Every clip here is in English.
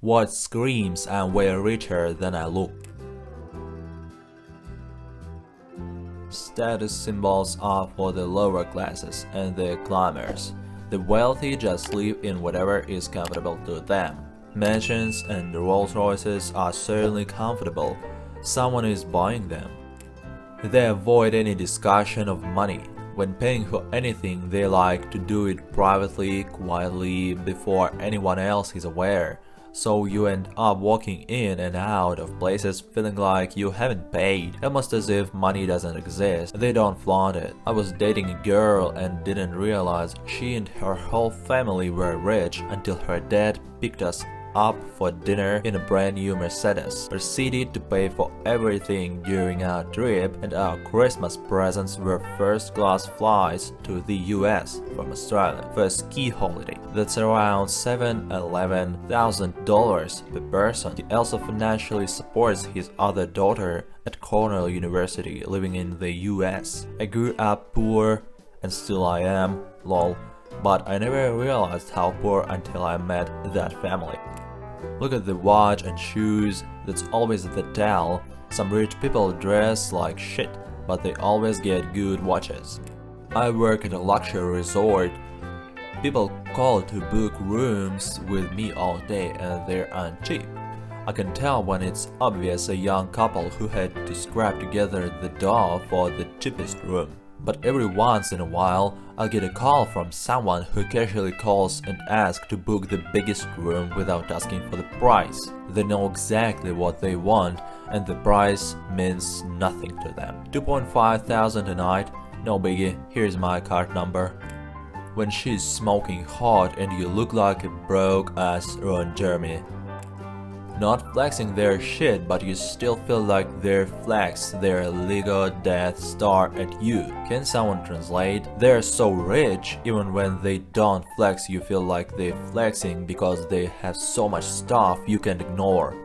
What screams I'm way richer than I look. Status symbols are for the lower classes and the climbers. The wealthy just live in whatever is comfortable to them. Mansions and Rolls Royces are certainly comfortable. Someone is buying them. They avoid any discussion of money. When paying for anything, they like to do it privately, quietly, before anyone else is aware. So you end up walking in and out of places feeling like you haven't paid, almost as if money doesn't exist. They don't flaunt it. I was dating a girl and didn't realize she and her whole family were rich until her dad picked us up for dinner in a brand new Mercedes, proceeded to pay for everything during our trip, and our Christmas presents were first-class flights to the US from Australia for a ski holiday. That's around $11,000 per person. He also financially supports his other daughter at Cornell University, living in the US. I grew up poor, and still I am, lol. But I never realized how poor until I met that family. Look at the watch and shoes, that's always the tell. Some rich people dress like shit, but they always get good watches. I work at a luxury resort. People call to book rooms with me all day and they aren't cheap. I can tell when it's obvious a young couple who had to scrap together the dough for the cheapest room. But every once in a while, I'll get a call from someone who casually calls and asks to book the biggest room without asking for the price. They know exactly what they want, and the price means nothing to them. 2.5 thousand a night? No biggie, here's my card number. When she's smoking hot and you look like a broke-ass Ron Jeremy. Not flexing their shit, but you still feel like they flex their Lego Death Star at you. Can someone translate? They're so rich, even when they don't flex you feel like they're flexing because they have so much stuff you can't ignore.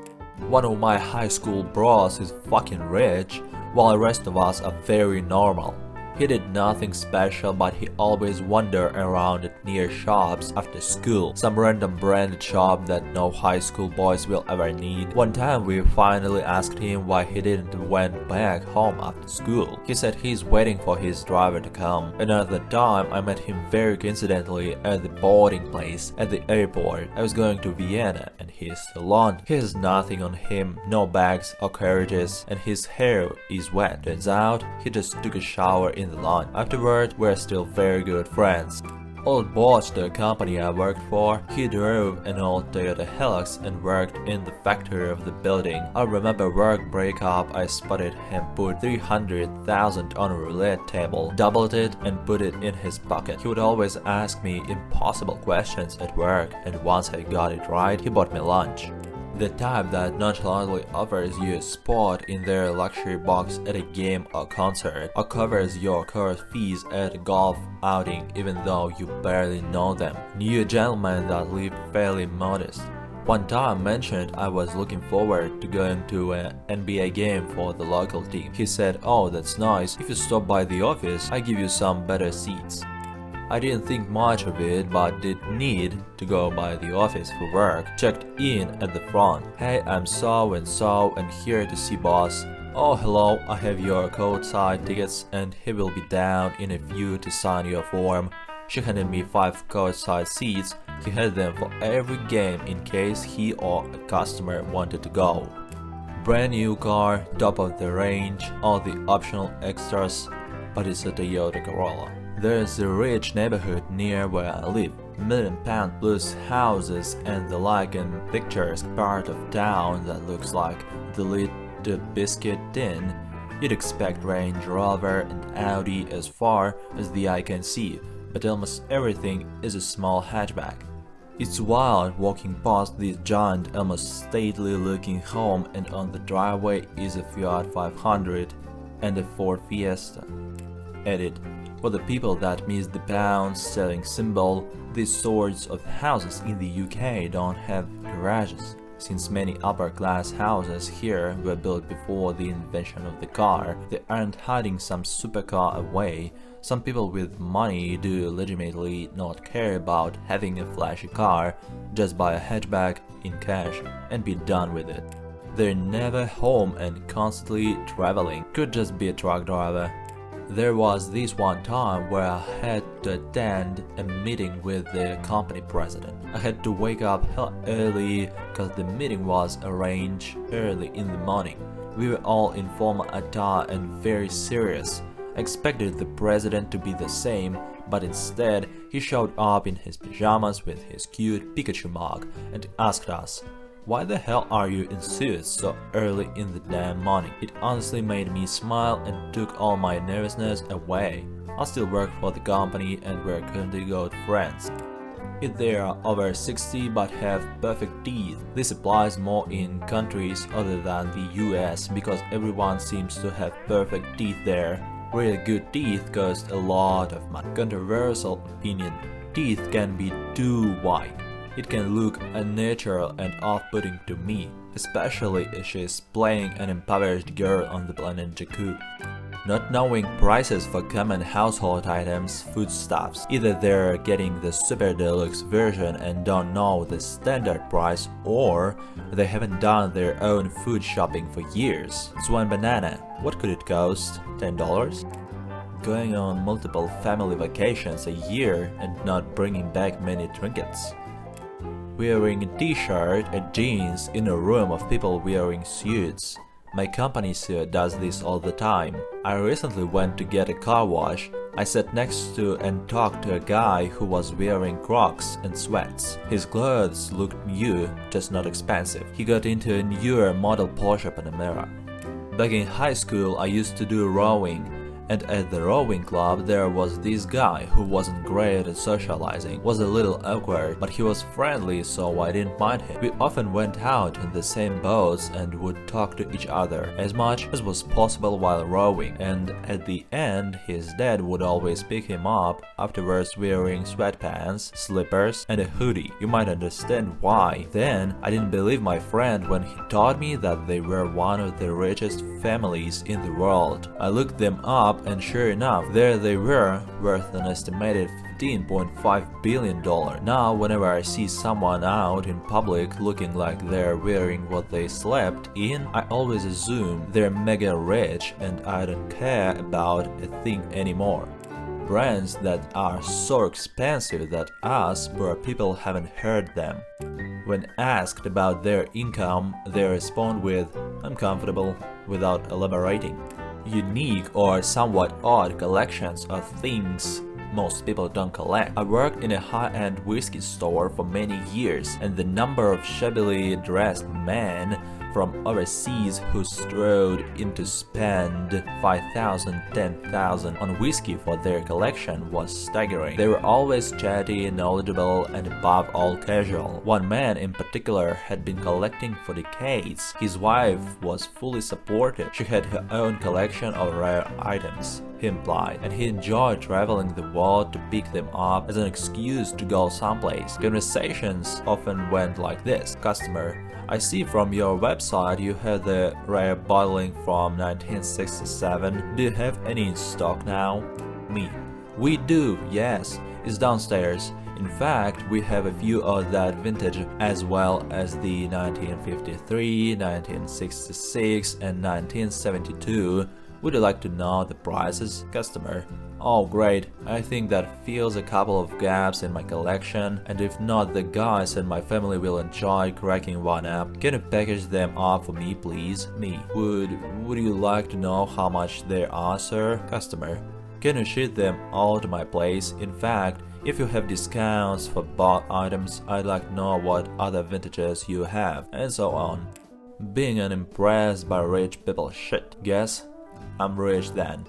One of my high school bros is fucking rich, while the rest of us are very normal. He did nothing special, but he always wandered around at near shops after school, some random branded shop that no high school boys will ever need. One time we finally asked him why he didn't went back home after school. He said he's waiting for his driver to come. Another time I met him very coincidentally at the boarding place at the airport. I was going to Vienna and he's alone. He has nothing on him, no bags or carriages, and his hair is wet. Turns out he just took a shower in the lawn. Afterward, we're still very good friends. Old boss, the company I worked for, he drove an old Toyota Hilux and worked in the factory of the building. I remember work breakup, I spotted him put 300,000 on a roulette table, doubled it and put it in his pocket. He would always ask me impossible questions at work, and once I got it right, he bought me lunch. The type that nonchalantly offers you a spot in their luxury box at a game or concert, or covers your course fees at a golf outing even though you barely know them. Knew a gentleman that lived fairly modest. One time mentioned I was looking forward to going to an NBA game for the local team. He said, "Oh, that's nice. If you stop by the office, I give you some better seats." I didn't think much of it, but did need to go by the office for work. Checked in at the front. "Hey, I'm so and so and here to see boss." "Oh, hello, I have your courtside tickets and he will be down in a few to sign your form." She handed me 5 courtside seats. He had them for every game in case he or a customer wanted to go. Brand new car, top of the range, all the optional extras, but it's a Toyota Corolla. There's a rich neighborhood near where I live, £1,000,000 plus houses and the like, and picturesque part of town that looks like the Little Biscuit tin. You'd expect Range Rover and Audi as far as the eye can see, but almost everything is a small hatchback. It's wild walking past this giant, almost stately looking home, and on the driveway is a Fiat 500 and a Ford Fiesta. Edit. For the people that miss the pound sterling symbol, these sorts of houses in the UK don't have garages. Since many upper-class houses here were built before the invention of the car, they aren't hiding some supercar away. Some people with money do legitimately not care about having a flashy car, just buy a hatchback in cash and be done with it. They're never home and constantly traveling. Could just be a truck driver. There was this one time where I had to attend a meeting with the company president. I had to wake up hell early because the meeting was arranged early in the morning. We were all in formal attire and very serious. I expected the president to be the same, but instead he showed up in his pajamas with his cute Pikachu mug and asked us, "Why the hell are you in suits so early in the damn morning?" It honestly made me smile and took all my nervousness away. I still work for the company and we're currently good friends. If they are over 60 but have perfect teeth, this applies more in countries other than the US because everyone seems to have perfect teeth there. Really good teeth cost a lot of money. Controversial opinion: teeth can be too white. It can look unnatural and off-putting to me, especially if she's playing an impoverished girl on the planet Jakku. Not knowing prices for common household items, foodstuffs. Either they're getting the super deluxe version and don't know the standard price, or they haven't done their own food shopping for years. So one banana, what could it cost? $10? Going on multiple family vacations a year and not bringing back many trinkets. Wearing a t-shirt and jeans in a room of people wearing suits. My company suit does this all the time. I recently went to get a car wash. I sat next to and talked to a guy who was wearing Crocs and sweats. His clothes looked new, just not expensive. He got into a newer model Porsche Panamera. Back in high school I used to do rowing. And at the rowing club there was this guy who wasn't great at socializing, was a little awkward, but he was friendly so I didn't mind him. We often went out in the same boats and would talk to each other as much as was possible while rowing, and at the end his dad would always pick him up afterwards wearing sweatpants, slippers and a hoodie. You might understand why. Then I didn't believe my friend when he told me that they were one of the richest families in the world. I looked them up and sure enough, there they were, worth an estimated $15.5 billion. Now, whenever I see someone out in public looking like they're wearing what they slept in, I always assume they're mega rich and I don't care about a thing anymore. Brands that are so expensive that us poor people haven't heard them. When asked about their income, they respond with, "I'm comfortable," without elaborating. Unique or somewhat odd collections of things most people don't collect. I worked in a high-end whiskey store for many years, and the number of shabbily dressed men from overseas who strode in to spend $5,000, $10,000 on whiskey for their collection was staggering. They were always chatty, knowledgeable, and above all casual. One man in particular had been collecting for decades. His wife was fully supportive. She had her own collection of rare items, he implied, and he enjoyed traveling the world to pick them up as an excuse to go someplace. Conversations often went like this: "Customer, I see from your website you had the rare bottling from 1967. Do you have any in stock now?" Me: "We do, yes. It's downstairs. In fact, we have a few of that vintage as well as the 1953, 1966 and 1972. Would you like to know the prices?" Customer: "Oh great, I think that fills a couple of gaps in my collection, and if not, the guys and my family will enjoy cracking one up. Can you package them up for me, please?" Me: Would you like to know how much they are, sir?" Customer: "Can you ship them all to my place? In fact, if you have discounts for bought items, I'd like to know what other vintages you have," and so on. Being unimpressed by rich people shit. Guess I'm rich then.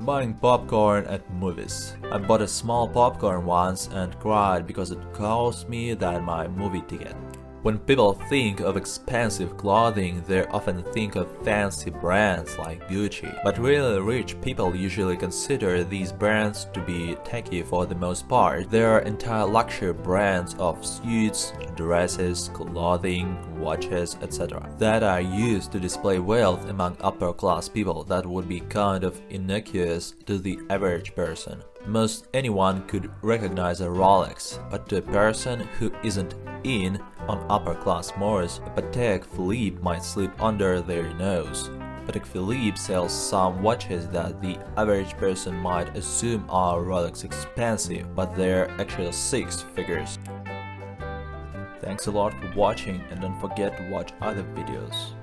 Buying popcorn at movies. I bought a small popcorn once and cried because it cost me that my movie ticket. When people think of expensive clothing, they often think of fancy brands like Gucci. But really rich people usually consider these brands to be tacky for the most part. There are entire luxury brands of suits, dresses, clothing, watches, etc. that are used to display wealth among upper-class people that would be kind of innocuous to the average person. Most anyone could recognize a Rolex, but to a person who isn't in on upper-class mores, a Patek Philippe might slip under their nose. Patek Philippe sells some watches that the average person might assume are Rolex expensive, but they're actually six figures. Thanks a lot for watching, and don't forget to watch other videos.